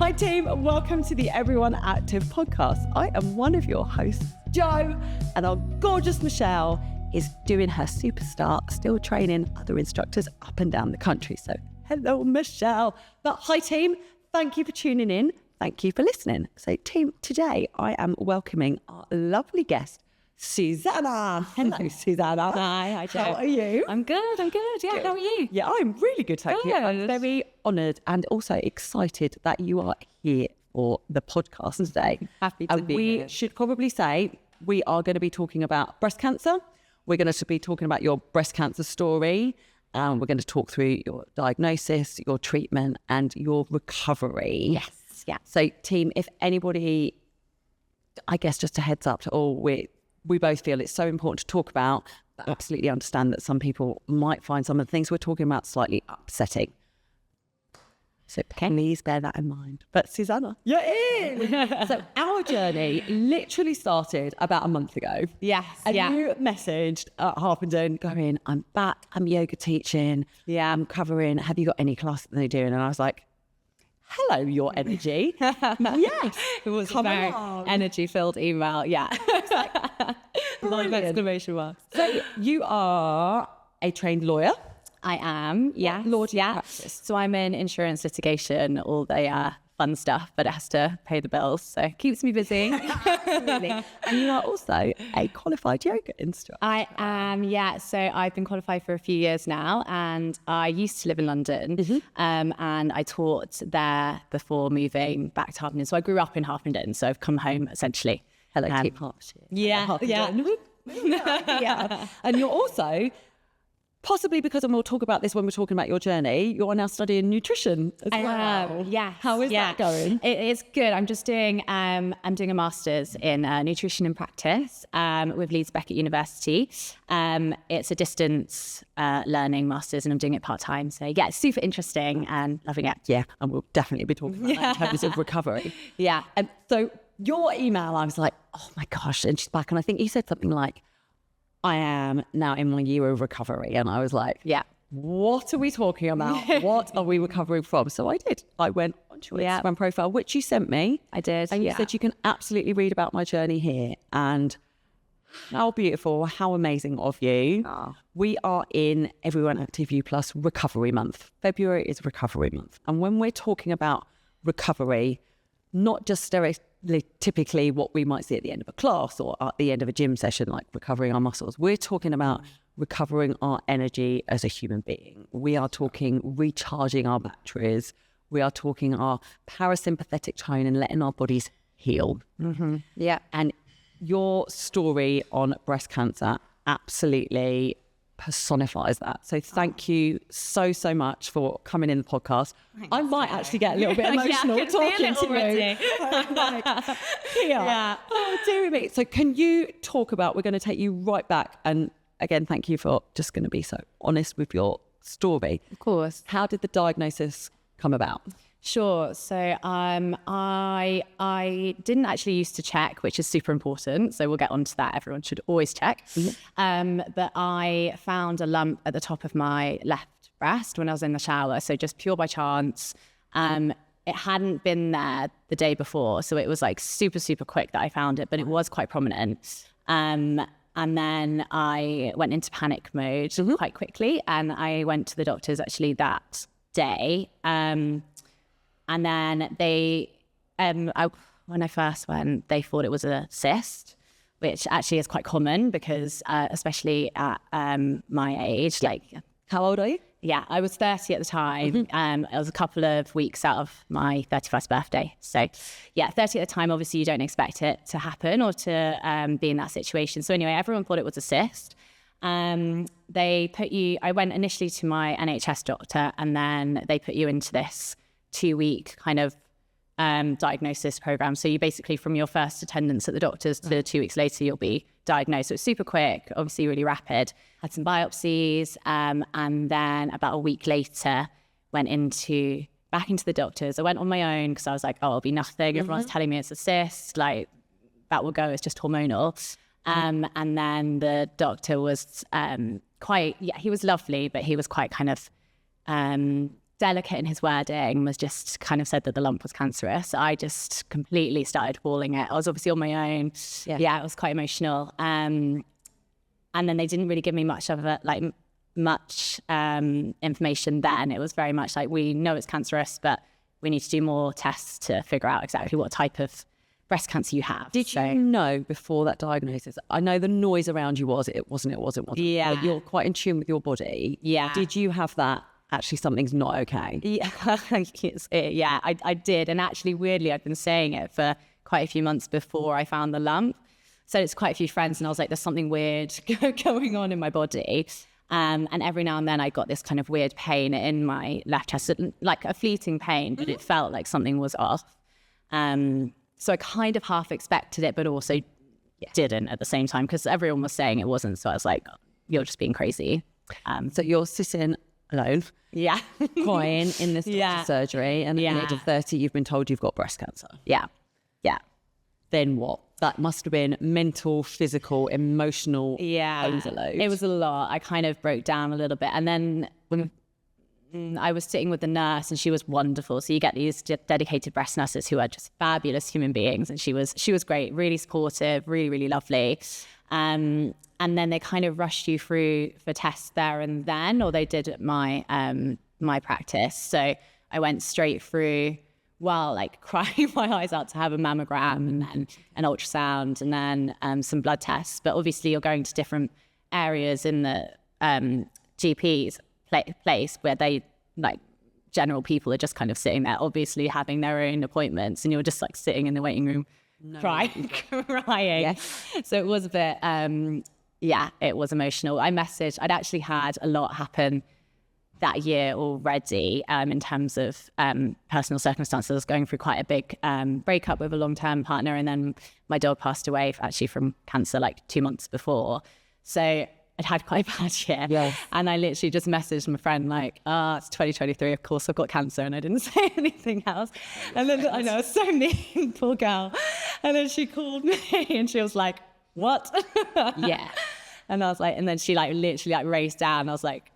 Hi team, welcome to the Everyone Active podcast. I am one of your hosts, Jo, and our gorgeous Michelle is doing her superstar, still training other instructors up and down the country. So hello, Michelle. But hi team, thank you for tuning in. Thank you for listening. So team, today I am welcoming our lovely guest, Susannah. Hello, Susannah. Hi, Jo. How are you? I'm good. Yeah, how are you? Yeah, I'm really good, thank you. I'm very honoured and also excited that you are here for the podcast today. Happy to be here. We should probably say we are going to be talking about breast cancer. We're going to be talking about your breast cancer story. We're going to talk through your diagnosis, your treatment and your recovery. Yes, yeah. So team, if anybody, I guess just a heads up to all, we both feel it's so important to talk about, but absolutely understand that some people might find some of the things we're talking about slightly upsetting. So please bear that in mind. But Susannah, you're in! So our journey literally started about a month ago. Yes, And yeah. you messaged at Harpenden going, I'm back, I'm yoga teaching, I'm covering, have you got any classes that they're doing? And I was like, hello, your energy. Yes. It was Come a very along. energy-filled email, yeah. Lot of exclamation marks. So you are a trained lawyer. I am, yes. law do you yeah. practice? So I'm in insurance litigation, all the fun stuff, but it has to pay the bills, so it keeps me busy. Absolutely. And you are also a qualified yoga instructor. I am, yeah. So I've been qualified for a few years now, and I used to live in London, and I taught there before moving back to Harpenden. So I grew up in Harpenden, so I've come home essentially. Hello, Team Hertfordshire. Yeah, Harpenden. Yeah. And you're also, possibly because, and we'll talk about this when we're talking about your journey, you're now studying nutrition as well. Yeah. How is that going? It's good. I'm just doing, I'm doing a master's in nutrition and practice with Leeds Beckett University. It's a distance learning master's and I'm doing it part-time. So yeah, it's super interesting and loving it. Yeah, and we'll definitely be talking about that in terms of recovery. Yeah. And so your email, I was like, oh my gosh, and she's back. And I think you said something like, I am now in my year of recovery. And I was like, Yeah. what are we talking about? What are we recovering from? So I did. I went onto your Instagram profile, which you sent me. I did. And you said you can absolutely read about my journey here. And how beautiful, how amazing of you. Oh. We are in Everyone Active U Plus Recovery Month. February is Recovery Month. And when we're talking about recovery, not just stereotypically what we might see at the end of a class or at the end of a gym session, like recovering our muscles. We're talking about recovering our energy as a human being. We are talking recharging our batteries. We are talking our parasympathetic tone and letting our bodies heal. Mm-hmm. Yeah. And your story on breast cancer absolutely personifies that. So thank you so much for coming in the podcast. I might actually get a little bit emotional talking to you. Yeah. Oh, dear me. So can you talk about, we're going to take you right back. And again, thank you for just going to be so honest with your story. Of course. How did the diagnosis come about? Sure. So I didn't actually used to check, which is super important. So we'll get onto that. Everyone should always check. But I found a lump at the top of my left breast when I was in the shower. So just pure by chance. It hadn't been there the day before. So it was like super quick that I found it, but it was quite prominent. And then I went into panic mode quite quickly. And I went to the doctors actually that day. And then they, when I first went, they thought it was a cyst, which actually is quite common because, especially at my age, like, How old are you? yeah, I was 30 at the time. It was a couple of weeks out of my 31st birthday. So yeah, 30 at the time, obviously you don't expect it to happen or to be in that situation. So anyway, everyone thought it was a cyst. They put you, I went initially to my NHS doctor and then they put you into this 2-week kind of diagnosis program. So you basically, from your first attendance at the doctor's to 2 weeks later, you'll be diagnosed. So it's super quick, obviously really rapid. Had some biopsies, and then about a week later went back into the doctor's. I went on my own because I was like, oh, it'll be nothing. Everyone's telling me it's a cyst, like that will go, it's just hormonal. And then the doctor was he was lovely, but he was quite kind of delicate in his wording, was just kind of said that the lump was cancerous. I just completely started bawling it. I was obviously on my own. Yeah, it was quite emotional. And then they didn't really give me much of it, like much information then. It was very much like, we know it's cancerous, but we need to do more tests to figure out exactly what type of breast cancer you have. Did you know before that diagnosis? I know the noise around you was, it wasn't. Yeah. But you're quite in tune with your body. Yeah. Did you have that, actually something's not okay? Yeah, yeah, I did. And actually, weirdly, I'd been saying it for quite a few months before I found the lump. So it's quite a few friends, and I was like, there's something weird going on in my body. And every now and then I got this kind of weird pain in my left chest, like a fleeting pain, but it felt like something was off. So I kind of half expected it, but also didn't at the same time, because everyone was saying it wasn't. So I was like, you're just being crazy. So you're sitting alone, crying in this surgery, and at the age of 30, you've been told you've got breast cancer. Yeah. Then what? That must have been mental, physical, emotional overload. It was a lot. I kind of broke down a little bit. And then when I was sitting with the nurse, and she was wonderful. So you get these dedicated breast nurses who are just fabulous human beings. And she was great, really supportive, really, really lovely. And then they kind of rushed you through for tests there and then, or they did at my practice. So I went straight through, like crying my eyes out, to have a mammogram, and then an ultrasound, and then some blood tests. But obviously you're going to different areas in the GP's place where they, like, general people are just kind of sitting there, obviously having their own appointments, and you're just like sitting in the waiting room crying. Yes. So it was a bit, it was emotional. I'd actually had a lot happen that year already in terms of personal circumstances. I was going through quite a big breakup with a long-term partner, and then my dog passed away actually from cancer like 2 months before. So I'd had quite a bad year. Yes. And I literally just messaged my friend like, it's 2023, of course I've got cancer, and I didn't say anything else. And then I know, so mean, poor girl. And then she called me and she was like, what? Yeah. And I was like, and then she like literally like raced down. I was like,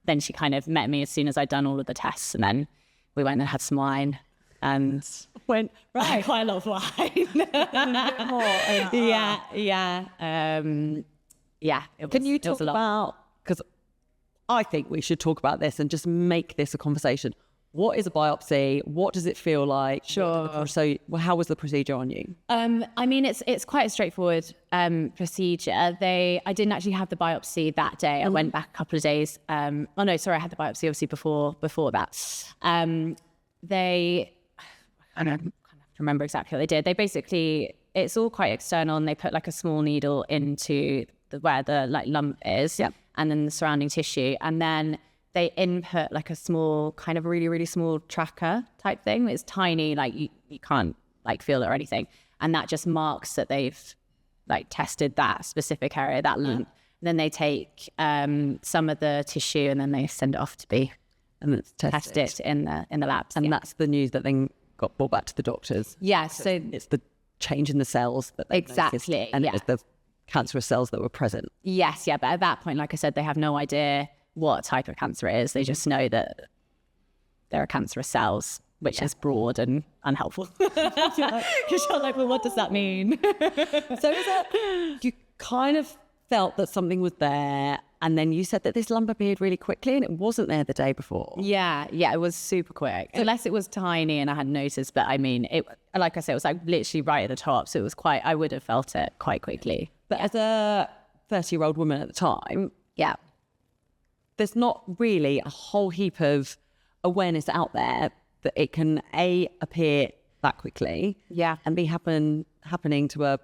then she kind of met me as soon as I'd done all of the tests, and then we went and had some wine and went quite a lot of wine. Can you talk about, because I think we should talk about this and just make this a conversation. What is a biopsy? What does it feel like? Sure. So how was the procedure on you? I mean, it's quite a straightforward procedure. I didn't actually have the biopsy that day. I went back a couple of days. I had the biopsy obviously before that. I don't remember exactly what they did. They basically, it's all quite external, and they put like a small needle into where the like lump is, and then the surrounding tissue, and then they input like a small, kind of really, really small tracker type thing. It's tiny, like you can't like feel it or anything. And that just marks that they've like tested that specific area, that lump. Then they take some of the tissue, and then they send it off to be tested in the labs. And that's the news that then got brought back to the doctors. Yeah, so it's the change in the cells that they noticed, and it was the cancerous cells that were present. Yes, but at that point, like I said, they have no idea what type of cancer it is. They just know that there are cancerous cells, which is broad and unhelpful. Because you're like, well, what does that mean? So is that, you kind of felt that something was there, and then you said that this lump appeared really quickly, and it wasn't there the day before. Yeah, it was super quick. Unless it was tiny and I hadn't noticed, but I mean, it, like I said, it was like literally right at the top, so it was quite, I would have felt it quite quickly. But as a 30-year-old woman at the time, there's not really a whole heap of awareness out there that it can appear that quickly, and be happening to a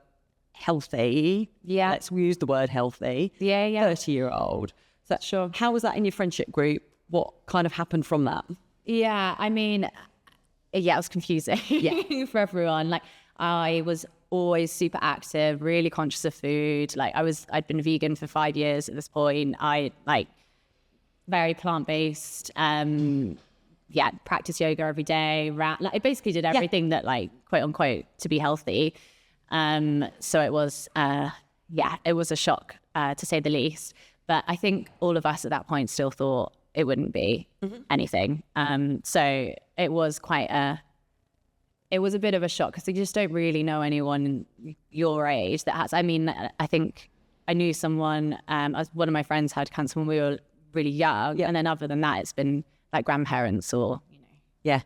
healthy, let's use the word healthy, 30-year-old. So Sure. How was that in your friendship group? What kind of happened from that? Yeah, I mean, it was confusing for everyone. Like, I was always super active, really conscious of food. Like, I'd been vegan for 5 years at this point. I very plant-based, practice yoga every day, I basically did everything that, like, quote unquote, to be healthy. So it was, it was a shock, to say the least. But I think all of us at that point still thought it wouldn't be anything. So it was it was a bit of a shock because you just don't really know anyone your age that has. I mean, I think I knew someone, one of my friends had cancer when we were really young. And then other than that, it's been like grandparents or, Yeah.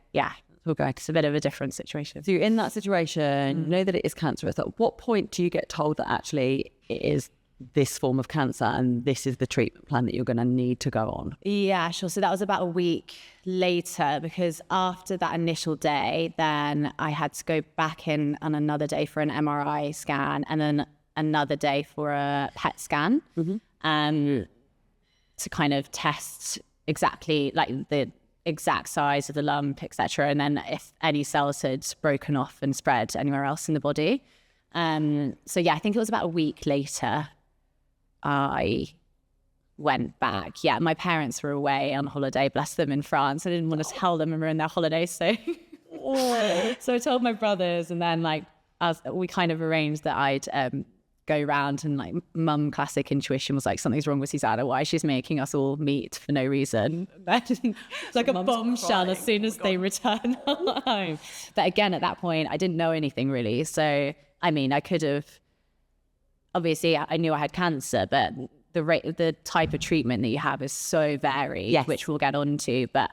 Okay. It's a bit of a different situation. So you're in that situation, you know that it is cancerous. At what point do you get told that actually it is this form of cancer and this is the treatment plan that you're going to need to go on? Yeah, sure. So that was about a week later, because after that initial day, then I had to go back in on another day for an MRI scan and then another day for a PET scan to kind of test exactly like the exact size of the lump, etc. And then if any cells had broken off and spread anywhere else in the body. So yeah, I think it was about a week later I went back. Yeah, my parents were away on holiday, bless them, in France. I didn't want to tell them we were in their holiday, so so I told my brothers, and then like we kind of arranged that I'd go round, and like mum classic intuition was like, something's wrong with Susannah, why she's making us all meet for no reason. It's like a bombshell as soon as they return home. But again, at that point I didn't know anything really, so I mean I could have, obviously I knew I had cancer, but the type of treatment that you have is so varied, which we'll get onto, but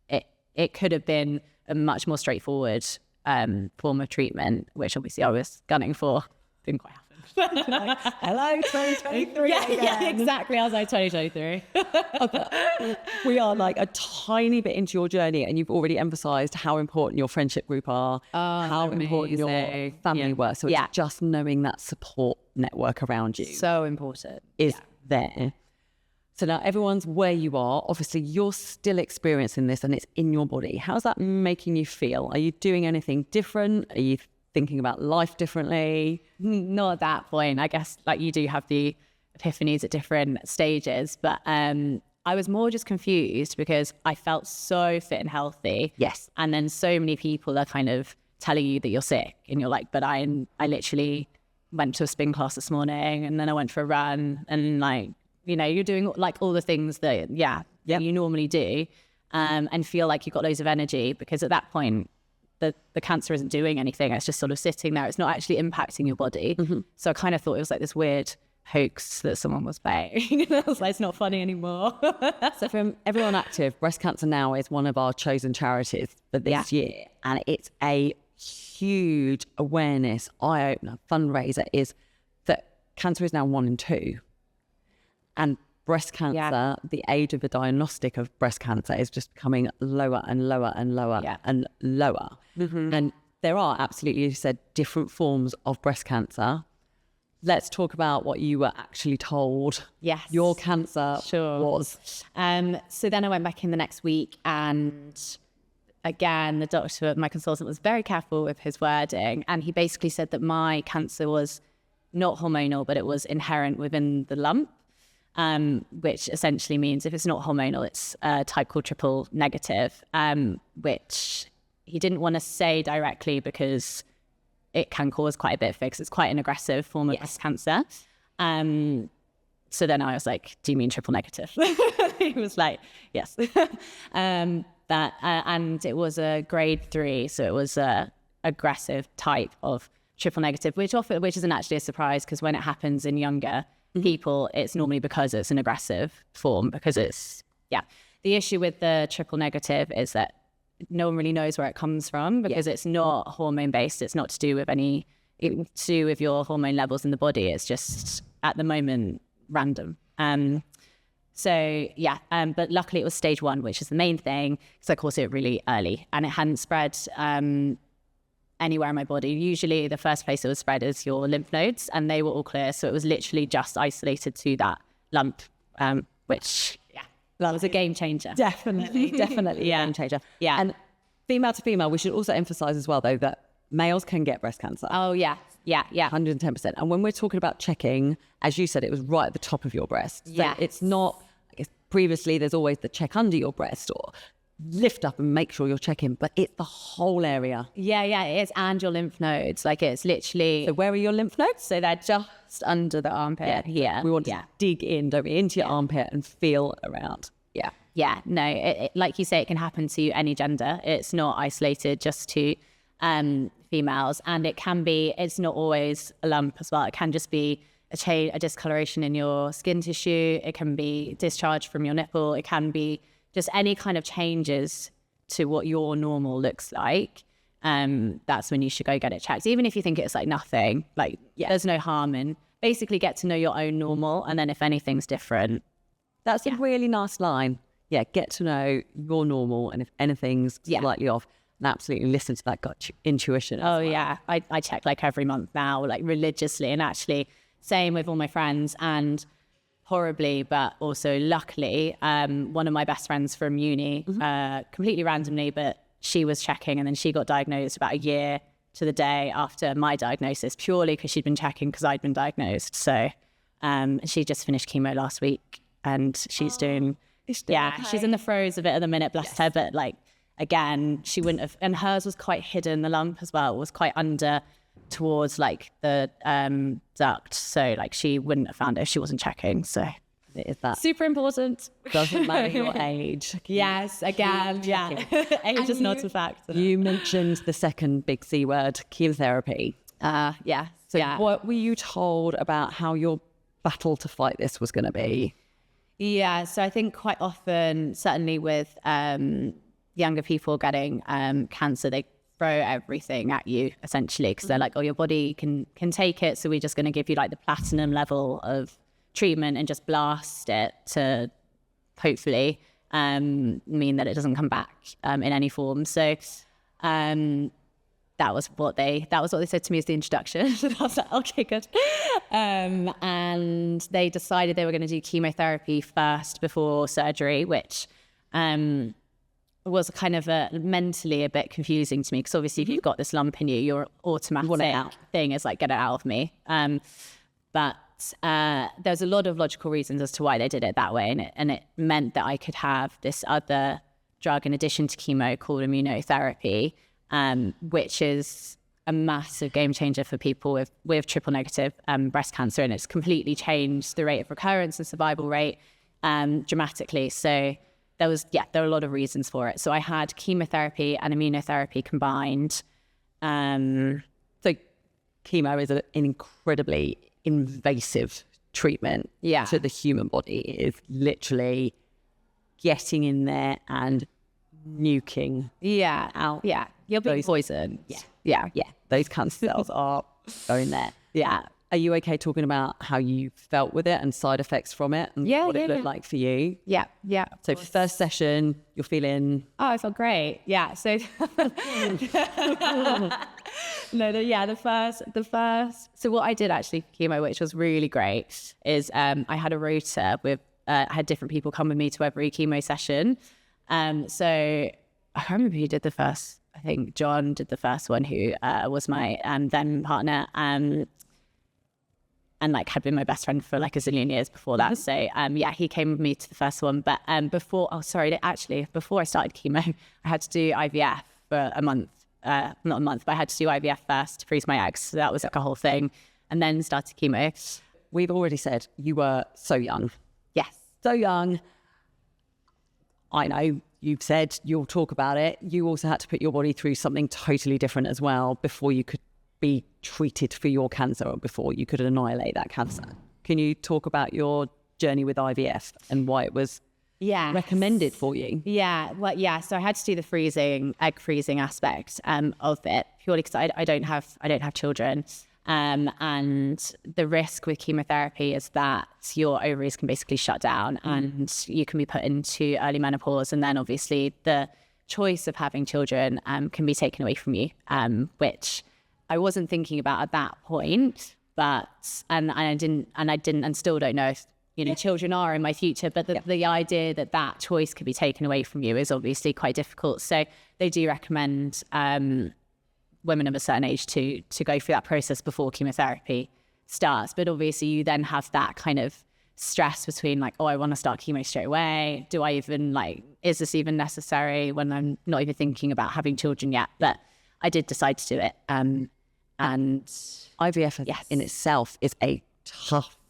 it could have been a much more straightforward form of treatment, which obviously I was gunning for. Didn't quite happen. Like, hello, 2023 yeah, exactly. I was like, 2023. We are like a tiny bit into your journey, and you've already emphasised how important your friendship group are, how important your family were. So it's just knowing that support network around you. So important. Is there. So now everyone's where you are. Obviously, you're still experiencing this and it's in your body. How's that making you feel? Are you doing anything different? Are you thinking about life differently? Not at that point. I guess like you do have the epiphanies at different stages, but I was more just confused because I felt so fit and healthy. Yes. And then so many people are kind of telling you that you're sick, and you're like, but I literally went to a spin class this morning, and then I went for a run, and like, you know, you're doing like all the things that you normally do, and feel like you've got loads of energy, because at that point the cancer isn't doing anything. It's just sort of sitting there. It's not actually impacting your body. Mm-hmm. So I kind of thought it was like this weird hoax that someone was playing. I was like, it's not funny anymore. So from everyone active, Breast Cancer Now is one of our chosen charities for this year. And it's a huge awareness, eye-opener, fundraiser, is that cancer is now 1 in 2. And breast cancer, the age of the diagnostic of breast cancer is just becoming lower and lower and lower and lower. Mm-hmm. And there are absolutely, you said, different forms of breast cancer. Let's talk about what you were actually told your cancer was. So then I went back in the next week, and again, the doctor, my consultant, was very careful with his wording, and he basically said that my cancer was not hormonal, but it was inherent within the lump. Which essentially means if it's not hormonal, it's a type called triple negative, which he didn't want to say directly because it can cause quite a bit of fix. It's quite an aggressive form of breast cancer. So then I was like, do you mean triple negative? He was like, yes. And it was a grade 3. So it was a aggressive type of triple negative, which isn't actually a surprise, because when it happens in younger people, it's normally because it's an aggressive form, because it's the issue with the triple negative is that no one really knows where it comes from, because it's not hormone based. It's not to do with your hormone levels in the body. It's just at the moment random. But luckily it was stage 1, which is the main thing, because I caught it really early and it hadn't spread anywhere in my body. Usually the first place it would spread is your lymph nodes, and they were all clear. So it was literally just isolated to that lump, which that was a game changer. Definitely a game changer. Yeah. And female to female, we should also emphasize as well, though, that males can get breast cancer. Oh, yeah. 110%. And when we're talking about checking, as you said, it was right at the top of your breast. So it's not, I guess previously there's always the check under your breast or lift up and make sure you're checking, but it's the whole area. Yeah, it is. And your lymph nodes. Like, it's literally... So where are your lymph nodes? So they're just under the armpit here. We want to dig in, don't we, into your armpit and feel around. Yeah, no, like you say, it can happen to any gender. It's not isolated just to females, and it's not always a lump as well. It can just be a discoloration in your skin tissue. It can be discharge from your nipple. It can be just any kind of changes to what your normal looks like. That's when you should go get it checked. Even if you think it's like nothing, like there's no harm in basically get to know your own normal. And then if anything's different. That's a really nice line. Yeah, get to know your normal. And if anything's slightly off, and absolutely listen to that gut intuition. Yeah. I check like every month now, like religiously, and actually same with all my friends. And horribly, but also luckily, one of my best friends from uni, completely randomly, but she was checking, and then she got diagnosed about a year to the day after my diagnosis, purely because she'd been checking because I'd been diagnosed. So she just finished chemo last week, and she's doing, she's in the throes of it at the minute, bless her. But like, again, she wouldn't have, and hers was quite hidden, the lump as well, was quite under towards like the duct. So like she wouldn't have found it if she wasn't checking. So is that super important? Doesn't matter your age. Yes, again, age is not a factor. You mentioned the second big C word, chemotherapy. Yeah. So what were you told about how your battle to fight this was going to be? Yeah, so I think quite often, certainly with younger people getting cancer, they throw everything at you essentially, because they're like, oh, your body can take it, so we're just going to give you like the platinum level of treatment and just blast it to hopefully mean that it doesn't come back in any form. So that was what they said to me as the introduction. So I was like, okay, good. And they decided they were going to do chemotherapy first before surgery, which was kind of mentally a bit confusing to me, because obviously if you've got this lump in you, your automatic thing is like, get it out of me. But there's a lot of logical reasons as to why they did it that way, and it meant that I could have this other drug in addition to chemo called immunotherapy, which is a massive game changer for people with triple negative breast cancer, and it's completely changed the rate of recurrence and survival rate dramatically. So there were a lot of reasons for it. So I had chemotherapy and immunotherapy combined. So chemo is an incredibly invasive treatment to the human body. It is literally getting in there and nuking out. Yeah, you're being poisoned. Yeah. Those cancer cells are going there. Yeah. Are you okay talking about how you felt with it and side effects from it and what it looked like for you? Yeah. So first session, you're feeling... Oh, I felt great. Yeah. So the first. So what I did actually for chemo, which was really great, is I had a rota with I had different people come with me to every chemo session. So I can't remember who did the first. I think John did the first one, who was my then partner. And like had been my best friend for like a zillion years before that. So he came with me to the first one. But before I started chemo, I had to do IVF for a month. Not a month, but I had to do IVF first to freeze my eggs. So that was like a whole thing. And then started chemo. We've already said you were so young. Yes. So young. I know you've said you'll talk about it. You also had to put your body through something totally different as well before you could be treated for your cancer, or before you could annihilate that cancer. Can you talk about your journey with IVF and why it was recommended for you? So I had to do the egg freezing aspect of it, purely because I don't have children, and the risk with chemotherapy is that your ovaries can basically shut down and you can be put into early menopause, and then obviously the choice of having children can be taken away from you, which I wasn't thinking about at that point, but I didn't and still don't know if children are in my future, but the idea that choice could be taken away from you is obviously quite difficult. So they do recommend women of a certain age to go through that process before chemotherapy starts. But obviously you then have that kind of stress between like, oh, I want to start chemo straight away. Do I even is this even necessary when I'm not even thinking about having children yet? But I did decide to do it. And IVF in itself is a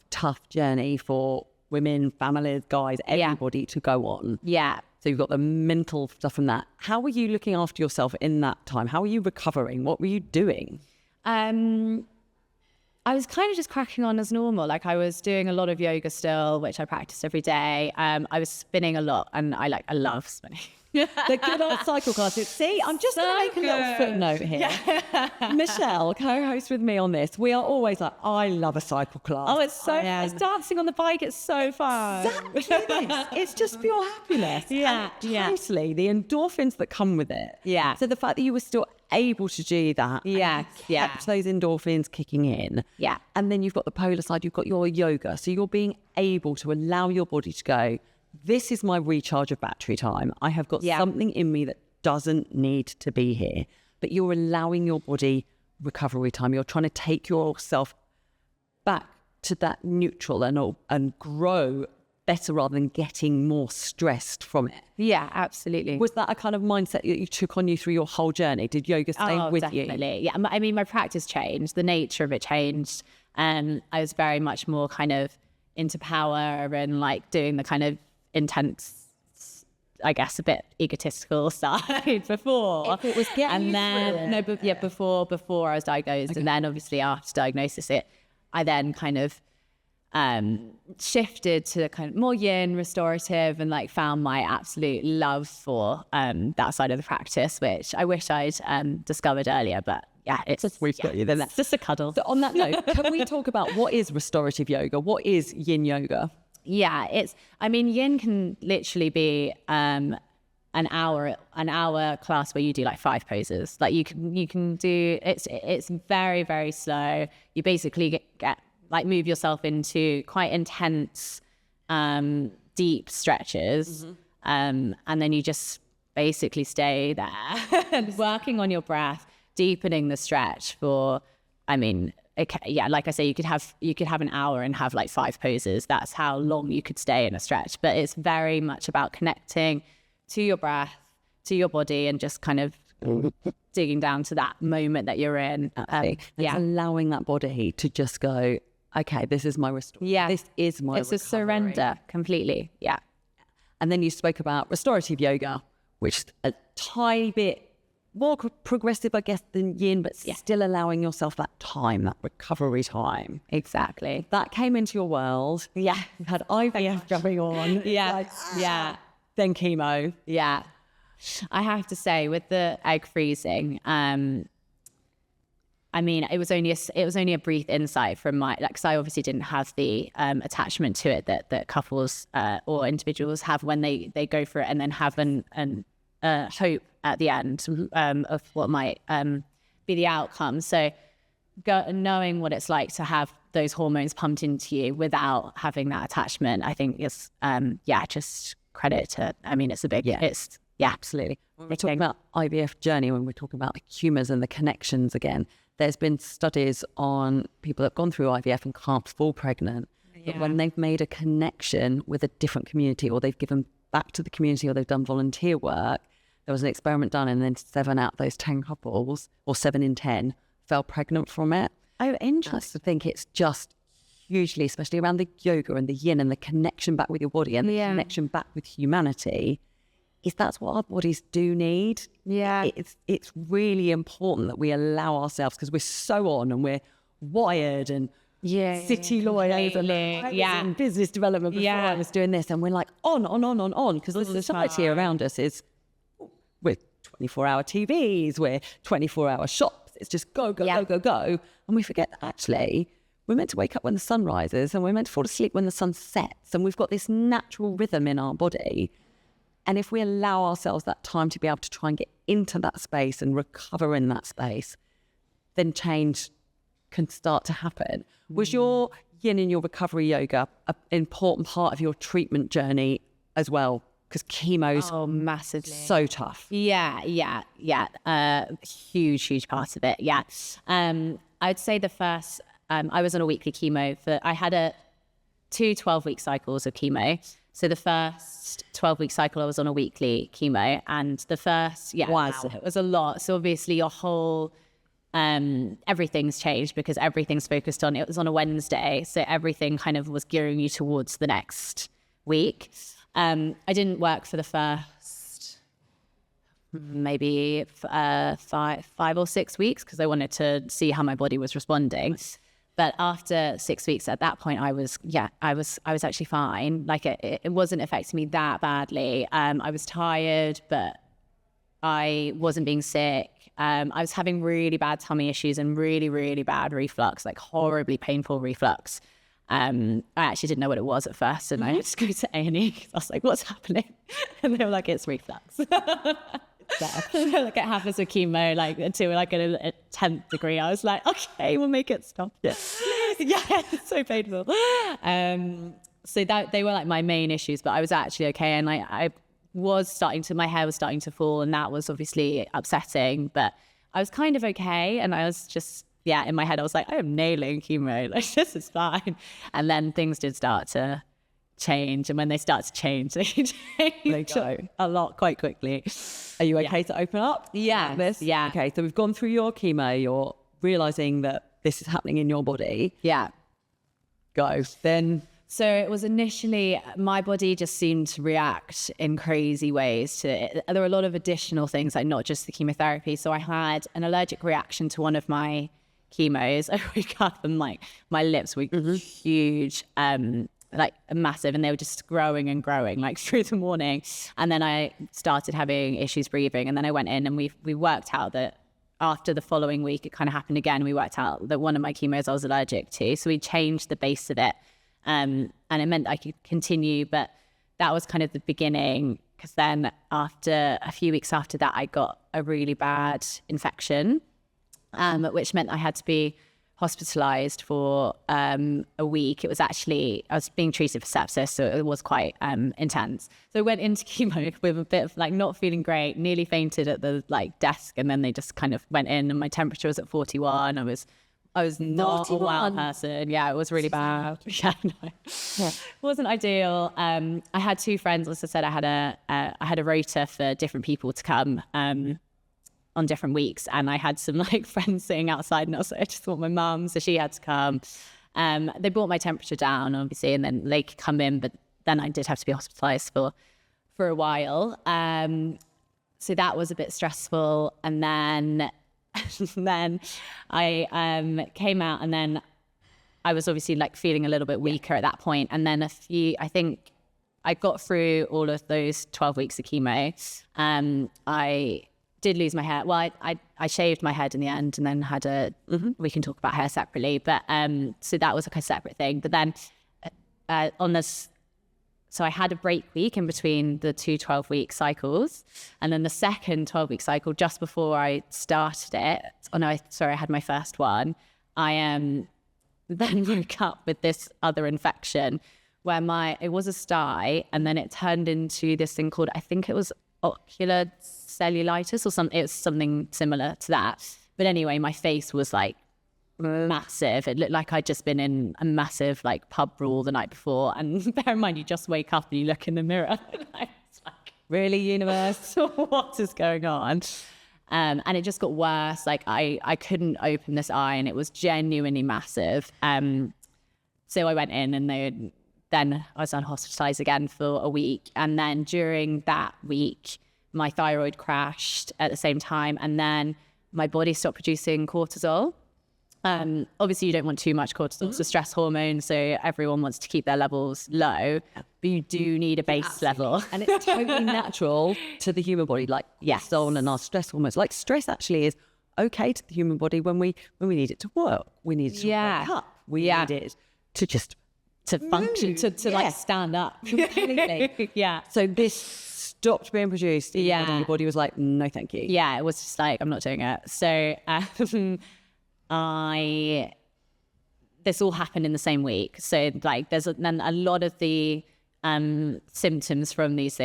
tough journey for women, families, guys, everybody to go on. Yeah. So you've got the mental stuff from that. How were you looking after yourself in that time? How were you recovering? What were you doing? I was kind of just cracking on as normal. Like I was doing a lot of yoga still, which I practiced every day. I was spinning a lot, and I love spinning. The good old cycle classes. See, I'm just going to make a little footnote here. Michelle, co-host with me on this. We are always like, I love a cycle class. Oh, it's dancing on the bike. It's so fun. Exactly. It's just pure happiness. Yeah, totally. The endorphins that come with it. Yeah. So the fact that you were still able to do that. Yeah. Kept those endorphins kicking in. Yeah. And then you've got the polar side. You've got your yoga. So you're being able to allow your body to go, this is my recharge of battery time. I have got something in me that doesn't need to be here. But you're allowing your body recovery time. You're trying to take yourself back to that neutral and grow better rather than getting more stressed from it. Yeah, absolutely. Was that a kind of mindset that you took on you through your whole journey? Did yoga stay with you? Definitely. Yeah, I mean, my practice changed. The nature of it changed. And I was very much more kind of into power and like doing the kind of intense, I guess, a bit egotistical side before. If it was getting before I was diagnosed, and then obviously after diagnosis, I then kind of shifted to kind of more yin, restorative, and like found my absolute love for that side of the practice, which I wish I'd discovered earlier. But yeah, we've got you then. It's just a cuddle. So on that note, can we talk about what is restorative yoga? What is yin yoga? Yeah, yin can literally be an hour class where you do like 5 poses. Like you can do it's very, very slow. You basically get like move yourself into quite intense, deep stretches, and then you just basically stay there and working on your breath, deepening the stretch for. Like I say, you could have an hour and have like 5 poses. That's how long you could stay in a stretch. But it's very much about connecting to your breath, to your body, and just kind of digging down to that moment that you're in. Allowing that body to just go, okay, this is my restore. Yeah, this is my. It's recovery. A surrender completely. Yeah. And then you spoke about restorative yoga, which is a tiny bit more progressive, I guess, than yin, but still allowing yourself that time, that recovery time. Exactly. That came into your world. Yeah. You had IVF going on. Then chemo. Yeah. I have to say, with the egg freezing, it was only a brief insight from because I obviously didn't have the attachment to it that couples or individuals have when they go for it, and then have an hope at the end of what might be the outcome. So knowing what it's like to have those hormones pumped into you without having that attachment, I think is just credit to. It's a big. It's absolutely. When we're talking about IVF journey, when we're talking about the humours and the connections again, there's been studies on people that have gone through IVF and can't fall pregnant, but when they've made a connection with a different community, or they've given back to the community, or they've done volunteer work. There was an experiment done, and then 7 out of those 10 couples, or 7 in 10, fell pregnant from it. Oh, interesting. I think it's just hugely, especially around the yoga and the yin and the connection back with your body and the connection back with humanity, is that's what our bodies do need. Yeah. It's really important that we allow ourselves, because we're so on and we're wired and city lawyers and business development before I was doing this, and we're like on, because the society around us is, we're 24-hour TVs, we're 24-hour shops, it's just go, and we forget that actually we're meant to wake up when the sun rises, and we're meant to fall asleep when the sun sets, and we've got this natural rhythm in our body. And if we allow ourselves that time to be able to try and get into that space and recover in that space, then change can start to happen. Was your yin and your recovery yoga an important part of your treatment journey as well? Because chemo's massively so tough. Yeah. Huge part of it. Yeah. I'd say the first, I was on a weekly chemo I had 2 12-week cycles of chemo. So the first 12-week cycle, I was on a weekly chemo, and the first, it was a lot. So obviously your whole everything's changed because everything's focused on, it was on a Wednesday. So everything kind of was gearing you towards the next week. I didn't work for the first maybe 5 or 6 weeks because I wanted to see how my body was responding. But after 6 weeks, at that point, I was actually fine. Like it wasn't affecting me that badly. I was tired, but I wasn't being sick. I was having really bad tummy issues and really, really bad reflux, like horribly painful reflux. I actually didn't know what it was at first, and I had to go to A&E. I was like, "What's happening?" And they were like, "It's reflux." Like it happens with chemo, like until like a 10th degree. I was like, "Okay, we'll make it stop." Yeah, it's so painful. So that they were like my main issues, but I was actually okay, and I was my hair was starting to fall, and that was obviously upsetting. But I was kind of okay, and I was just. Yeah, in my head, I was like, I am nailing chemo. Like, this is fine. And then things did start to change. And when they start to change, they change a lot quite quickly. Are you okay to open up? Yeah. Yeah. Okay, so we've gone through your chemo. You're realising that this is happening in your body. Yeah. Go. Then... So it was initially, my body just seemed to react in crazy ways to it. There were a lot of additional things, like not just the chemotherapy. So I had an allergic reaction to one of my chemos. I wake up and like my lips were huge, like massive, and they were just growing and growing like through the morning. And then I started having issues breathing, and then I went in and we worked out that after the following week it kind of happened again. We worked out that one of my chemos I was allergic to, so we changed the base of it, and it meant I could continue. But that was kind of the beginning, because then after a few weeks after that I got a really bad infection, which meant I had to be hospitalized for a week. It was actually, I was being treated for sepsis, so it was quite intense. So I went into chemo with a bit of like not feeling great, nearly fainted at the like desk, and then they just kind of went in and my temperature was at 41. I was not 41. A well person. Yeah, it was really bad. Yeah, no. Yeah. It wasn't ideal. I had two friends, as I said, I had a rota for different people to come on different weeks, and I had some like friends sitting outside, and I was like, I just want my mum, so she had to come. They brought my temperature down, obviously, and then they could come in, but then I did have to be hospitalized for a while. So that was a bit stressful, and then I came out, and then I was obviously like feeling a little bit weaker at that point, and then I think I got through all of those 12 weeks of chemo. I did lose my hair. Well, I shaved my head in the end, and then had we can talk about hair separately, but so that was like a separate thing. But then so I had a break week in between the two 12-week cycles, and then the second 12-week cycle, just before I started it, I had my first one, I then woke up with this other infection where it was a sty, and then it turned into this thing called, I think it was ocular cellulitis or something. It was something similar to that. But anyway, my face was like massive. It looked like I'd just been in a massive like pub brawl the night before. And bear in mind, you just wake up and you look in the mirror. It's like, really, universe? What is going on? And it just got worse. Like I couldn't open this eye, and it was genuinely massive. So I went in, and then I was hospitalized again for a week. And then during that week, my thyroid crashed at the same time, and then my body stopped producing cortisol. Obviously, you don't want too much cortisol. It's a stress hormone, so everyone wants to keep their levels low, but you do need a base level. And it's totally natural to the human body, like cortisol and our stress hormones. Like stress actually is okay to the human body when we need it to work. We need it to wake up. We need it to function, to like stand up completely. Yeah. So this stopped being produced. Your body was like, no, thank you. Yeah, it was just like, I'm not doing it. So this all happened in the same week. So like then a lot of the symptoms from those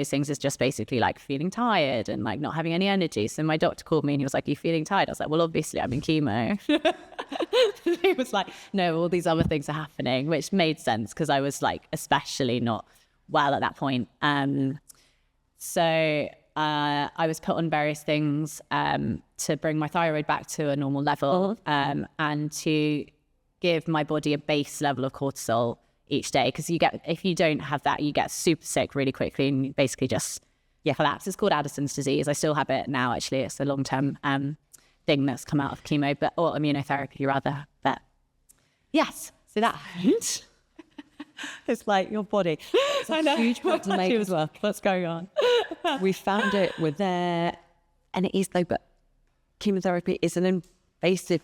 things is just basically like feeling tired and like not having any energy. So my doctor called me and he was like, "Are you feeling tired?" I was like, "Well, obviously I'm in chemo." He was like, "No, all these other things are happening," which made sense because I was like especially not well at that point. So I was put on various things to bring my thyroid back to a normal level, and to give my body a base level of cortisol each day. Because if you don't have that, you get super sick really quickly and you basically just collapse. It's called Addison's disease. I still have it now, actually. It's a long-term thing that's come out of chemo, or immunotherapy rather. But yes, so that happened. It's like your body. It's a huge point to make as well. What's going on? We found it, we're there. And it is though, but chemotherapy is an invasive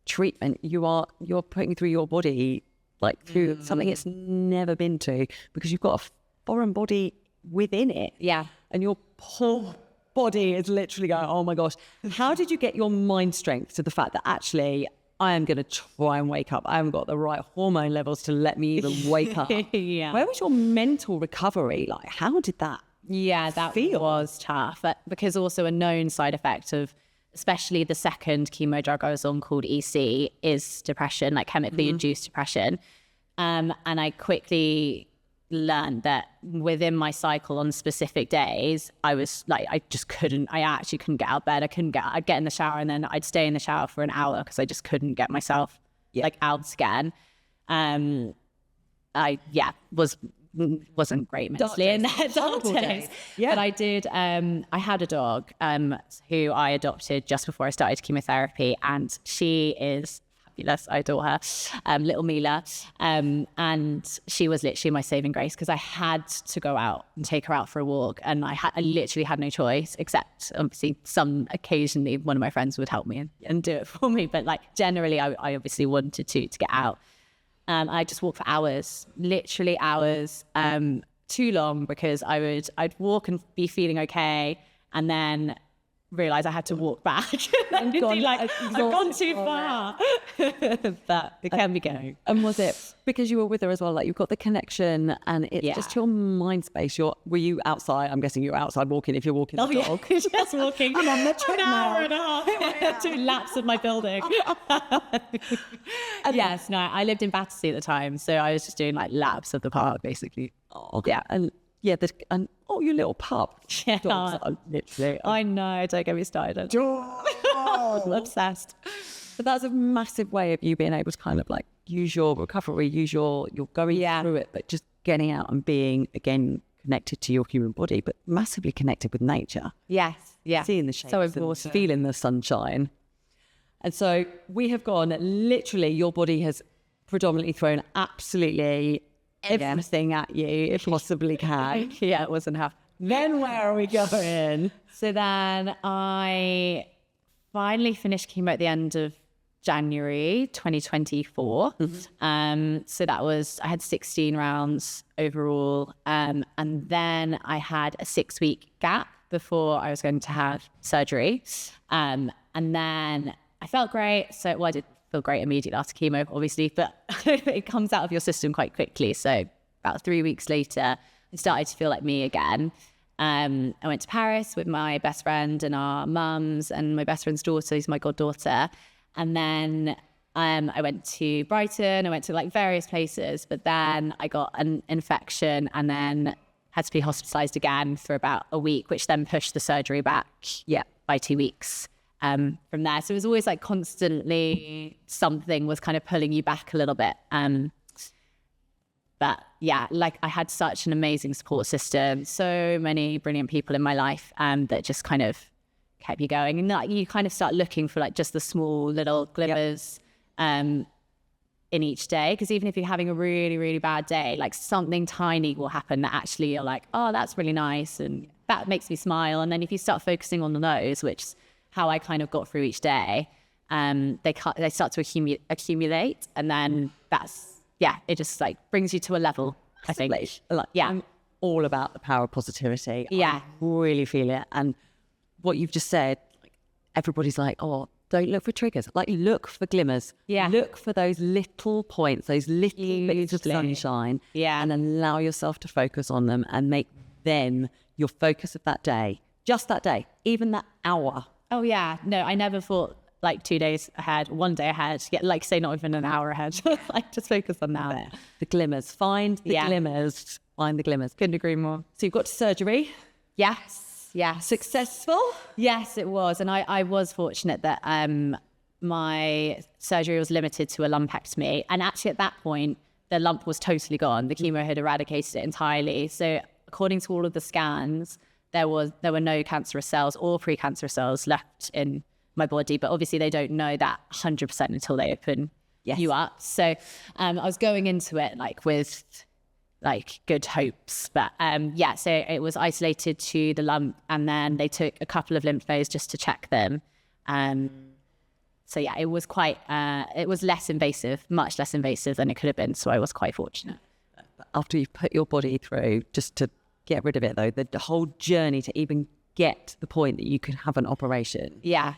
treatment. You're putting through your body like through something it's never been to, because you've got a foreign body within it. Yeah. And your whole body is literally going, oh my gosh. How did you get your mind strength to the fact that actually I am going to try and wake up? I haven't got the right hormone levels to let me even wake up. Yeah. Where was your mental recovery? Like, how did that that feel? Was tough, but because also a known side effect of especially the second chemo drug I was on, called EC, is depression, like chemically induced depression. And I quickly learned that within my cycle on specific days, I was like, I actually couldn't get out of bed. I'd get in the shower and then I'd stay in the shower for an hour because I just couldn't get myself like out again. Wasn't great mentally in that dark days. Yeah. But I did, I had a dog who I adopted just before I started chemotherapy, and she is fabulous. I adore her, little Mila. And she was literally my saving grace, because I had to go out and take her out for a walk, and I literally had no choice, except obviously occasionally one of my friends would help me and do it for me. But like generally I obviously wanted to get out. I just walked for hours, literally hours, too long, because I'd walk and be feeling okay, and then realize I had to walk back. I've gone too far. But it can be going. And was it because you were with her as well? Like, you've got the connection, and it's just your mind space. Were you outside? I'm guessing you were outside walking if you're walking the dog. Yeah. Just walking. I'm on the treadmill. An hour and a half. 2 laps of my building. Yes, no, I lived in Battersea at the time, so I was just doing like laps of the park, basically. Oh, yeah. And yeah, your little pup. Yeah. Dogs are literally. I know, don't get me started. I'm obsessed. But that's a massive way of you being able to kind of like use your recovery, you're going through it, but just getting out and being, again, connected to your human body, but massively connected with nature. Yes, yeah. Seeing the shapes, so important. Feeling the sunshine. And so we have gone, literally, your body has predominantly thrown absolutely everything at you it possibly can. Yeah, it wasn't half. Then where are we going? So then I finally finished chemo at the end of January 2024. So that was, I had 16 rounds overall. And then I had a 6-week gap before I was going to have surgery. And then I felt great. So, I did feel great immediately after chemo, obviously, but it comes out of your system quite quickly. So about 3 weeks later, I started to feel like me again. I went to Paris with my best friend and our mums and my best friend's daughter, who's my goddaughter. And then I went to Brighton, I went to like various places, but then I got an infection and then had to be hospitalized again for about a week, which then pushed the surgery back by 2 weeks. From there. So it was always like constantly something was kind of pulling you back a little bit. But yeah, like I had such an amazing support system, so many brilliant people in my life that just kind of kept you going. And like, you kind of start looking for like just the small little glimmers in each day. Because even if you're having a really, really bad day, like something tiny will happen that actually you're like, oh, that's really nice. And that makes me smile. And then if you start focusing on those, which how I kind of got through each day, they start to accumulate, and then it just like brings you to a level. I think. I'm all about the power of positivity. Yeah, I really feel it. And what you've just said, like, everybody's like, oh, don't look for triggers. Like, look for glimmers. Yeah, look for those little points, those little bits of sunshine. Yeah, and allow yourself to focus on them and make them your focus of that day. Just that day, even that hour. Oh, yeah. No, I never thought like 2 days ahead, 1 day ahead. Yeah, like say not even an hour ahead. Like just focus on that. The glimmers. Find the glimmers. Find the glimmers. Couldn't agree more. So you've got to surgery. Yes. Yes. Successful? Yes, it was. And I was fortunate that my surgery was limited to a lumpectomy. And actually at that point, the lump was totally gone. The chemo had eradicated it entirely. So according to all of the scans, there were no cancerous cells or precancerous cells left in my body. But obviously they don't know that 100% until they open you up. So I was going into it like with like good hopes, but so it was isolated to the lump, and then they took a couple of lymph nodes just to check them. So yeah, it was quite it was less invasive, much less invasive than it could have been, so I was quite fortunate. After you've put your body through, just to get rid of it though, the whole journey to even get to the point that you could have an operation. Yeah.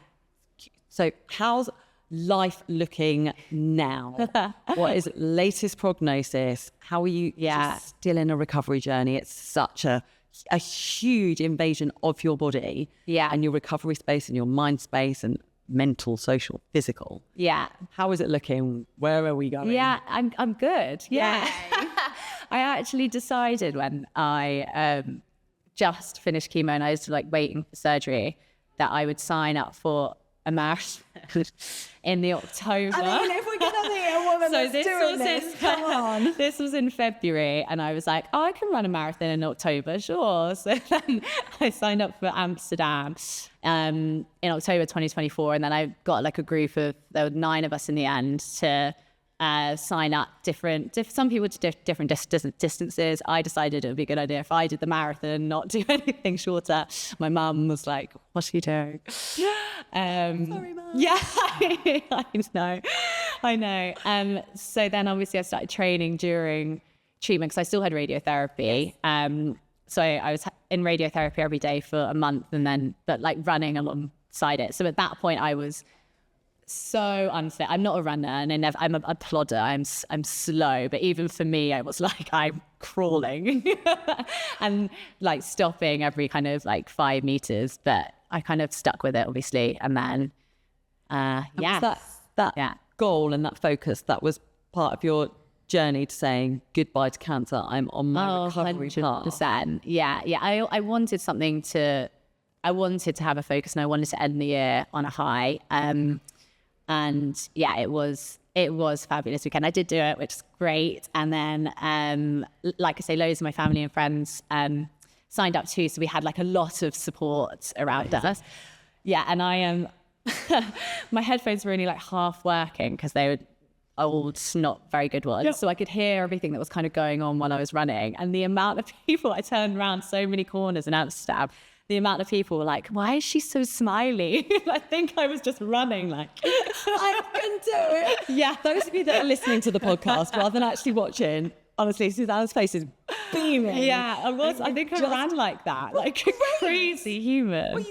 So how's life looking now? What is latest prognosis? How are you just still in a recovery journey? It's such a huge invasion of your body and your recovery space and your mind space and mental, social, physical. Yeah. How is it looking? Where are we going? Yeah, I'm good. Yeah. I actually decided when I just finished chemo and I was like waiting for surgery that I would sign up for a marathon in the October. I mean, if we're going to be a woman that's doing this, come on. This was in February, and I was like, oh, I can run a marathon in October, sure. So then I signed up for Amsterdam in October 2024, and then I got like a group of, there were 9 of us in the end to sign up some people to different distances. I decided it would be a good idea if I did the marathon, not do anything shorter. My mum was like, what's she doing? Sorry, Mum. Yeah, I know. So then obviously I started training during treatment because I still had radiotherapy. So I was in radiotherapy every day for a month but like running alongside it. So at that point I was so unfit. I'm not a runner, and I'm a plodder. I'm slow, but even for me, I was like, I'm crawling and like stopping every kind of like 5 meters. But I kind of stuck with it, obviously, and then that goal and that focus, that was part of your journey to saying goodbye to cancer. I'm on my recovery 100%. path. Yeah. I wanted something I wanted to have a focus, and I wanted to end the year on a high. And yeah, it was fabulous weekend. I did do it, which is great. And then, like I say, loads of my family and friends signed up too. So we had like a lot of support around us. Yeah, and I am, my headphones were only like half working because they were old, not very good ones. Yep. So I could hear everything that was kind of going on while I was running. And the amount of people, I turned around so many corners in Amsterdam, the amount of people were like, why is she so smiley? I think I was just running like, I can do it. Yeah, those of you that are listening to the podcast rather than actually watching, honestly, Susannah's face is beaming. Yeah, I think I ran like that, like a crazy human. Well,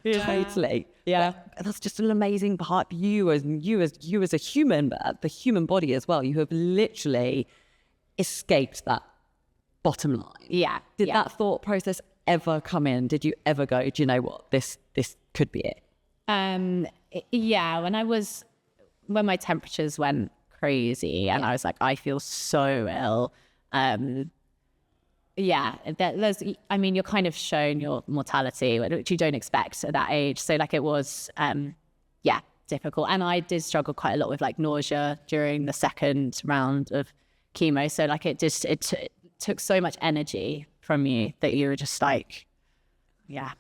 totally. Yeah, but that's just an amazing part of you as a human, but the human body as well. You have literally escaped that bottom line. Yeah. Did that thought process ever come in? Did you ever go, do you know what, this could be it? Yeah, when my temperatures went crazy and I was like, I feel so ill. You're kind of shown your mortality, which you don't expect at that age. So like it was, difficult. And I did struggle quite a lot with like nausea during the second round of chemo. So like it took so much energy from you that you were just like, marathon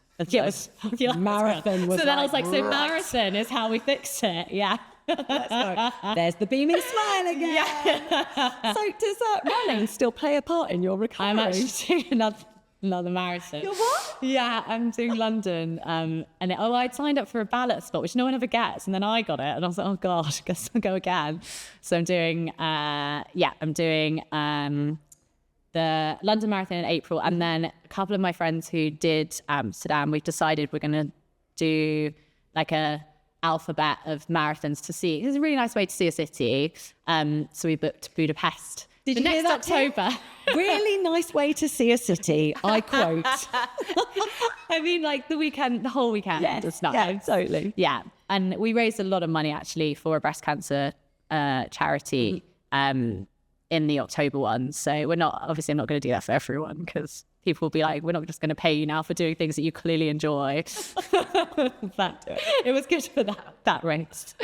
was so then I was like, so marathon is how we fix it. Yeah. There's the beaming smile again. Yeah. So does running still play a part in your recovery? I'm actually doing another marathon. You're what? Yeah, I'm doing London. I'd signed up for a ballot spot, which no one ever gets, and then I got it, and I was like, oh God, I guess I'll go again. So I'm doing, the London Marathon in April, and then a couple of my friends who did Amsterdam, we've decided we're going to do like a alphabet of marathons to see. It's a really nice way to see a city. So we booked Budapest. Did you hear that October? Really nice way to see a city. I quote. I mean, like the whole weekend. Yes, it's nice. Yeah, totally. Yeah, and we raised a lot of money actually for a breast cancer charity. In the October one. So I'm not going to do that for everyone because people will be like, we're not just going to pay you now for doing things that you clearly enjoy. But it was good for that race.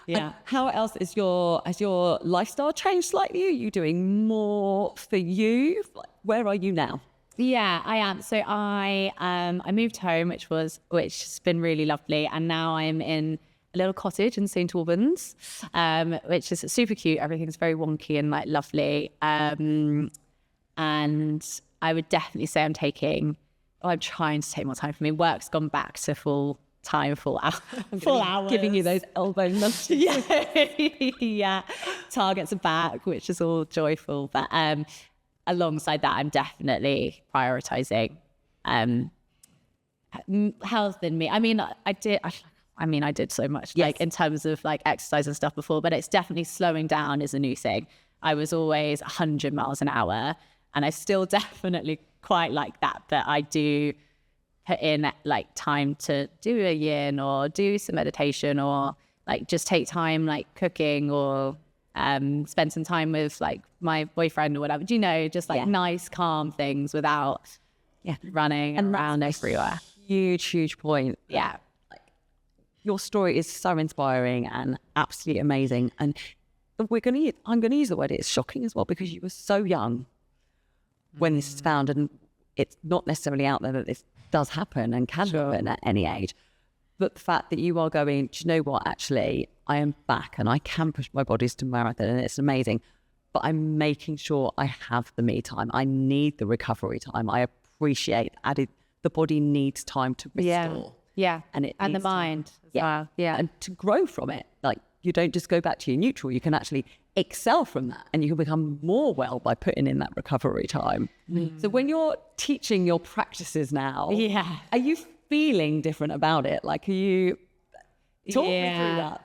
Yeah. And how else has your lifestyle changed slightly? Are you doing more for you? Where are you now? Yeah, I am. So I moved home, which has been really lovely, and now I'm in a little cottage in St Albans, which is super cute. Everything's very wonky and like lovely. And I would definitely say I'm trying to take more time for me. Work's gone back to full hours. Giving you those elbow nudges. Yeah. Targets are back, which is all joyful. But alongside that, I'm definitely prioritizing health in me. I mean, I did so much, like in terms of like exercise and stuff before, but it's definitely slowing down is a new thing. I was always 100 miles an hour, and I still definitely quite like that. But I do put in like time to do a yin or do some meditation or like just take time like cooking or spend some time with like my boyfriend or whatever. Do you know, just like nice, calm things without running and around everywhere. Huge point. Yeah. Your story is so inspiring and absolutely amazing. And I'm going to use the word, it's shocking as well, because you were so young when this is found, and it's not necessarily out there that this does happen and can happen at any age. But the fact that you are going, do you know what, actually, I am back and I can push my bodies to marathon and it's amazing, but I'm making sure I have the me time. I need the recovery time. I appreciate the body needs time to restore. Yeah. And the mind as well. Yeah. And to grow from it. Like, you don't just go back to your neutral, you can actually excel from that, and you can become more well by putting in that recovery time. So when you're teaching your practices now, are you feeling different about it? Like, are you talk me through that?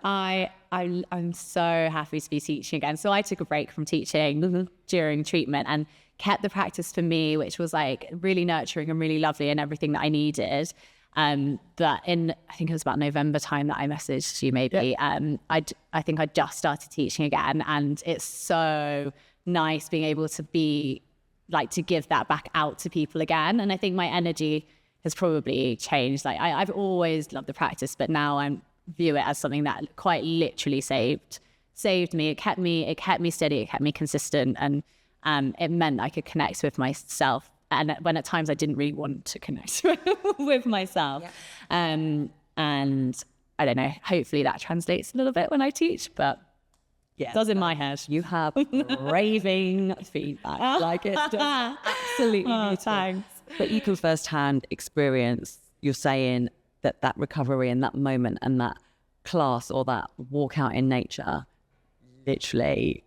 I'm so happy to be teaching again. So I took a break from teaching during treatment and kept the practice for me, which was like really nurturing and really lovely and everything that I needed. But I think it was about November time that I messaged you maybe. I think I just started teaching again, and it's so nice being able to be like, to give that back out to people again. And I think my energy has probably changed. Like I've always loved the practice, but now I view it as something that quite literally saved me. It kept me steady, it kept me consistent, and it meant I could connect with myself. And when at times I didn't really want to connect with myself. And I don't know, hopefully that translates a little bit when I teach, but it does in my head. You have raving feedback. Like, it's just absolutely beautiful. Thanks. But you can firsthand experience, you're saying that recovery and that moment and that class or that walk out in nature literally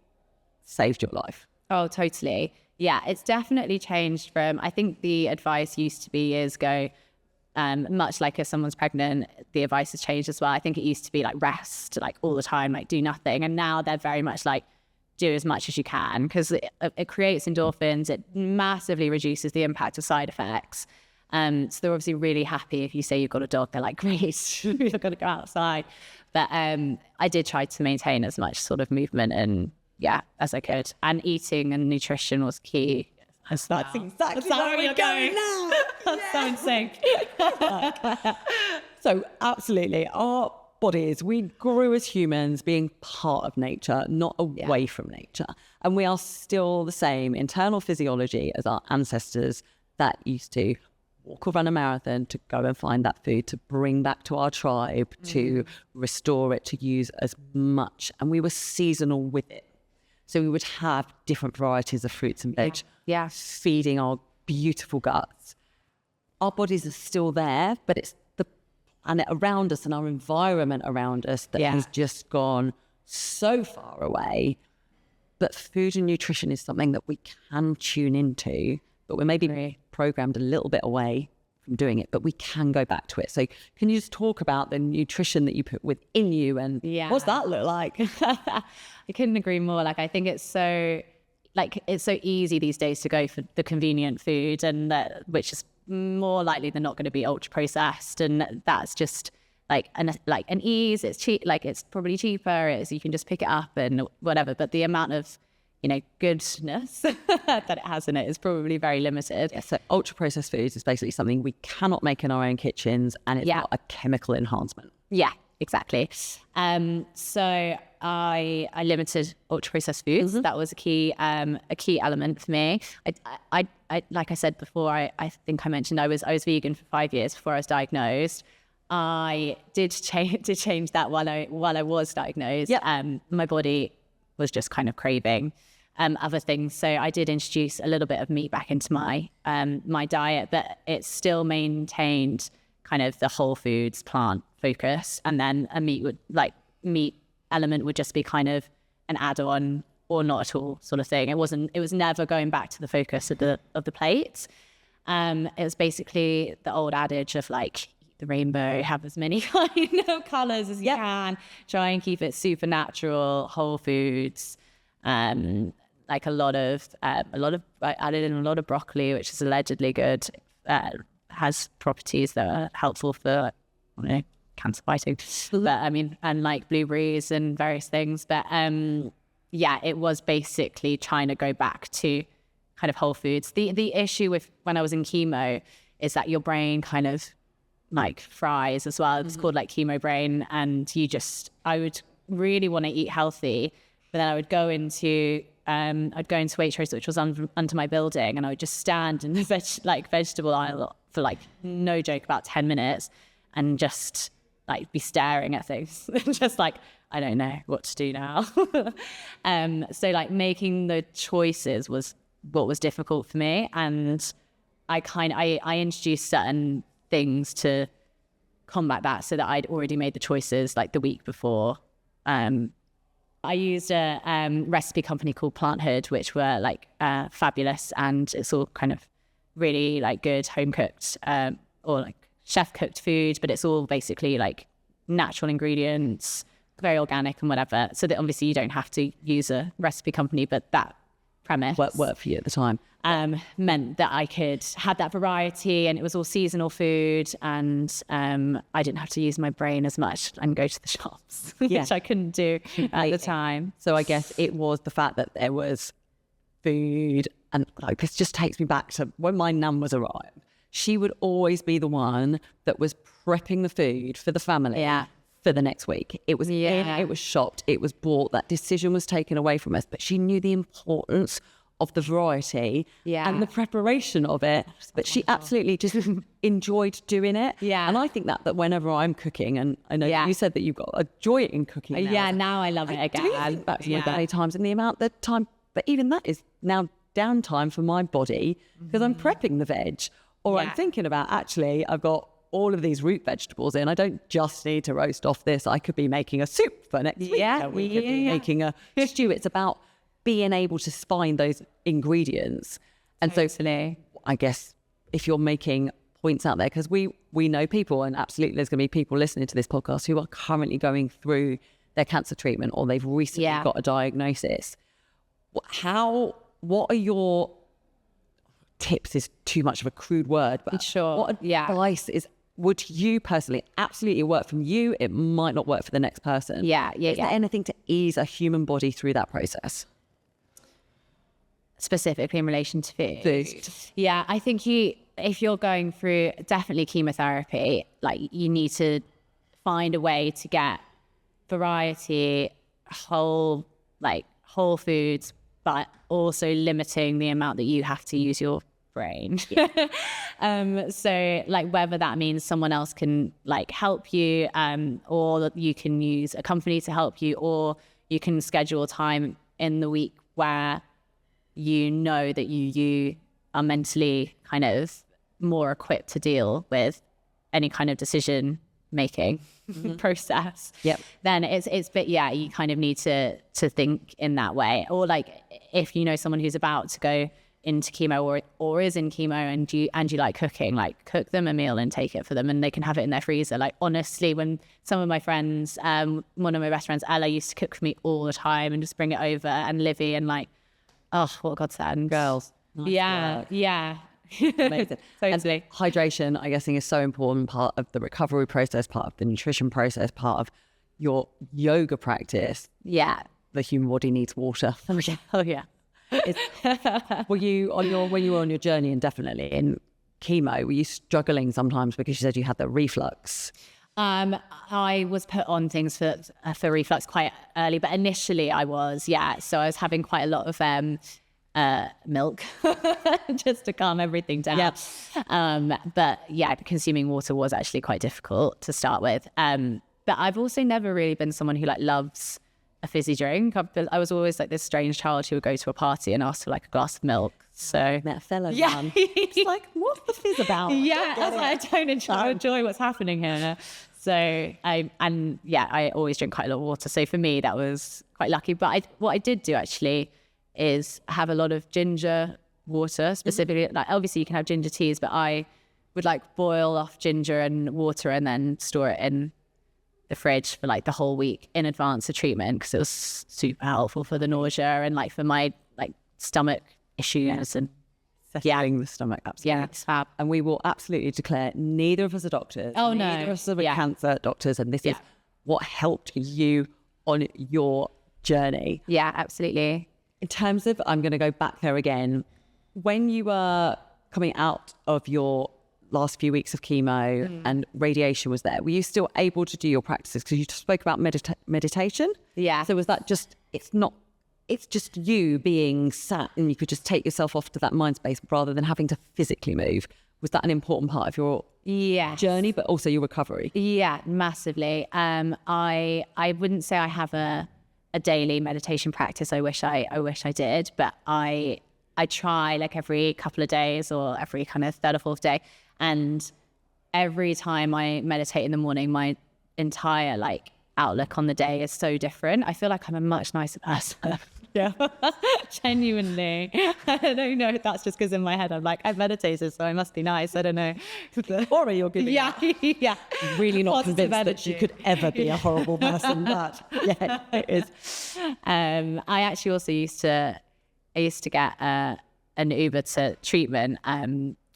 saved your life. Oh, totally. Yeah, it's definitely changed from, I think the advice used to be years ago, much like if someone's pregnant, the advice has changed as well. I think it used to be like rest, like all the time, like do nothing. And now they're very much like do as much as you can, because it creates endorphins. It massively reduces the impact of side effects. So they're obviously really happy if you say you've got a dog, they're like, great, you're going to go outside. But I did try to maintain as much sort of movement and as I could. And eating and nutrition was key. That's exactly where we're going now. That's so insane. So absolutely, our bodies, we grew as humans being part of nature, not away from nature. And we are still the same internal physiology as our ancestors that used to walk or run a marathon, to go and find that food, to bring back to our tribe, to restore it, to use as much. And we were seasonal with it. So we would have different varieties of fruits and veg, feeding our beautiful guts. Our bodies are still there, but it's the planet around us and our environment around us that has just gone so far away. But food and nutrition is something that we can tune into, but we're maybe programmed a little bit away from doing it, but we can go back to it. So can you just talk about the nutrition that you put within you, and what's that look like? I couldn't agree more. Like, I think it's so easy these days to go for the convenient food, and which is more likely than not going to be ultra processed, and that's just like an ease. It's cheap, like it's probably cheaper. You can just pick it up and whatever. But the amount of goodness that it has in it is probably very limited. Yeah, so ultra processed foods is basically something we cannot make in our own kitchens, and it's not a chemical enhancement. Yeah, exactly. So I limited ultra processed foods. That was a key element for me. I like I said before, I think I mentioned I was vegan for 5 years before I was diagnosed. I did change that while I was diagnosed. My body was just kind of craving other things, so I did introduce a little bit of meat back into my my diet, but it still maintained kind of the whole foods plant focus, and then a meat element would just be kind of an add-on or not at all sort of thing. It was never going back to the focus of the plate. It was basically the old adage of like, eat the rainbow, have as many colors as you can, try and keep it super natural, whole foods. Like a lot of I added in a lot of broccoli, which is allegedly good, has properties that are helpful for cancer fighting, but I mean, and like blueberries and various things, but it was basically trying to go back to kind of whole foods. The issue with when I was in chemo is that your brain kind of like fries as well. It's called like chemo brain, and I would really want to eat healthy, but then I would go into Waitrose, which was under my building, and I would just stand in the vegetable aisle for like, no joke, about 10 minutes and just like be staring at things just like, I don't know what to do now. So like making the choices was what was difficult for me, and I introduced certain things to combat that, so that I'd already made the choices like the week before. I used a recipe company called Plant Hood, which were like fabulous, and it's all kind of really like good home cooked or like chef cooked food, but it's all basically like natural ingredients, very organic and whatever. So that obviously you don't have to use a recipe company, but that premise worked for you at the time. Meant that I could have that variety, and it was all seasonal food, and I didn't have to use my brain as much and go to the shops, which I couldn't do at the time. So I guess it was the fact that there was food, and like this just takes me back to when my nan was around. She would always be the one that was prepping the food for the family for the next week. It was it was shopped, it was bought, that decision was taken away from us, but she knew the importance of the variety and the preparation of it, but she absolutely just enjoyed doing it. And I think that whenever I'm cooking, and I know you said that you've got a joy in cooking now. Now I love it again. I do think back to my early times and the amount that time, but even that is now downtime for my body because I'm prepping the veg, or I'm thinking about, actually I've got all of these root vegetables in. I don't just need to roast off this. I could be making a soup for next week. We could be making a stew. It's about being able to find those ingredients. And so I guess if you're making points out there, because we know people, and absolutely there's going to be people listening to this podcast who are currently going through their cancer treatment, or they've recently got a diagnosis. What are your tips is too much of a crude word, but what advice would you personally absolutely work from you? It might not work for the next person. Is there anything to ease a human body through that process? Specifically in relation to food. Yeah, I think if you're going through definitely chemotherapy, like you need to find a way to get variety, whole foods, but also limiting the amount that you have to use your brain. So like whether that means someone else can like help you, or you can use a company to help you, or you can schedule time in the week where you know that you are mentally kind of more equipped to deal with any kind of decision making process. Then you kind of need to think in that way. Or like if you know someone who's about to go into chemo or is in chemo and you like cooking, like cook them a meal and take it for them, and they can have it in their freezer. Like honestly, when some of my friends, one of my best friends, Ella, used to cook for me all the time and just bring it over, and Livy, and like, oh, what a godsend. Girls. Nice work. Amazing. Totally. And hydration, I guess, is so important, part of the recovery process, part of the nutrition process, part of your yoga practice. The human body needs water. Were you when you were on your journey, and definitely in chemo, were you struggling sometimes because you said you had the reflux? I was put on things for reflux quite early, but initially I was, so I was having quite a lot of milk just to calm everything down. But consuming water was actually quite difficult to start with. But I've also never really been someone who loves a fizzy drink. I was always like this strange child who would go to a party and ask for a glass of milk. So met a fellow man. It's like, what's the fizz about? I don't enjoy what's happening here. So I always drink quite a lot of water. So for me, that was quite lucky. But what I did do actually is have a lot of ginger water, specifically. Obviously you can have ginger teas, but I would boil off ginger and water and then store it in the fridge for the whole week in advance of treatment, because it was super helpful for the nausea and for my stomach issues and settling the stomach. Absolutely. It's fab. And we will absolutely declare neither of us are doctors. Oh, no. Neither of us are cancer doctors, and this is what helped you on your journey. Yeah, absolutely. In terms of, I'm going to go back there again, when you were coming out of your last few weeks of chemo and radiation was there, were you still able to do your practices? Because you spoke about meditation. Yeah. So was that just, it's just you being sat and you could just take yourself off to that mind space rather than having to physically move? Was that an important part of your journey, but also your recovery? Yeah, massively. I wouldn't say I have a daily meditation practice. I wish I did, but I try every couple of days or every kind of third or fourth day. And every time I meditate in the morning, my entire outlook on the day is so different. I feel like I'm a much nicer person. Yeah. Genuinely. I don't know if that's just because in my head I'm I've meditated, so I must be nice. I don't know. Or you're giving yeah. Really not Positive convinced energy. that you could ever be a horrible person. But yeah, it is. I actually also used to get an Uber to treatment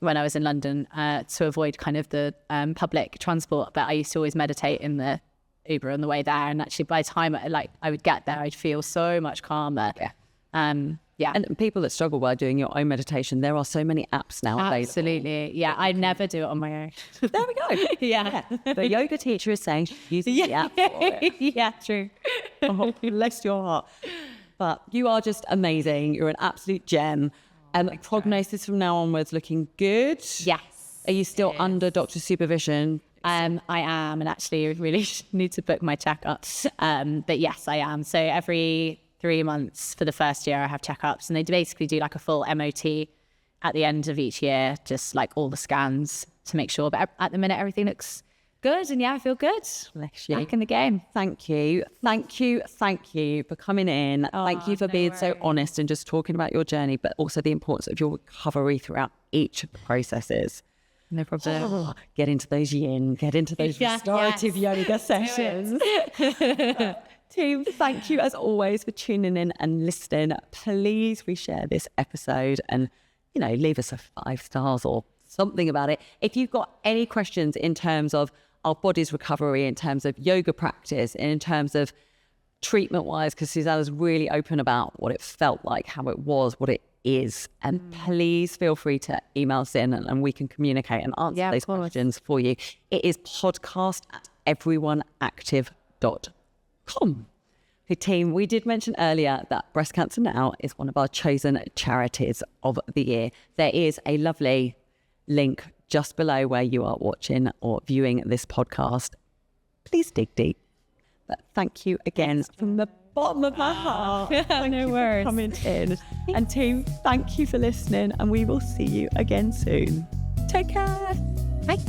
when I was in London to avoid kind of the public transport. But I used to always meditate in the Uber on the way there, and actually by the time I would get there, I'd feel so much calmer. And people that struggle while doing your own meditation, there are so many apps now available. Absolutely. I'd never do it on my own. There we go. Yeah. The yoga teacher is saying she's using the app for it. Yeah, true. Oh, bless your heart. But you are just amazing. You're an absolute gem. And prognosis from now onwards looking good. Yes. Are you still under doctor's supervision? I am, and actually I really need to book my checkups. But yes, I am. So every 3 months for the first year I have checkups, and they basically do a full MOT at the end of each year, just all the scans to make sure. But at the minute everything looks good, and I feel good. Bless you. Back in the game. Thank you for coming in. Thank you for being so honest and just talking about your journey, but also the importance of your recovery throughout each of the processes. No problem. Get into those yin, get into those restorative yoga sessions. Team, thank you as always for tuning in and listening. Please reshare this episode and, leave us a 5 stars or something about it. If you've got any questions in terms of our body's recovery, in terms of yoga practice, and in terms of treatment-wise, because Susannah's really open about what it felt like, how it was, what it is. And please feel free to email us in and we can communicate and answer those questions for you. It is podcast@everyoneactive.com. Hey team, we did mention earlier that Breast Cancer Now is one of our chosen charities of the year. There is a lovely link just below where you are watching or viewing this podcast. Please dig deep. But thank you again from the bottom of my heart. No worries. For coming in. And team, thank you for listening, and we will see you again soon. Take care. Bye.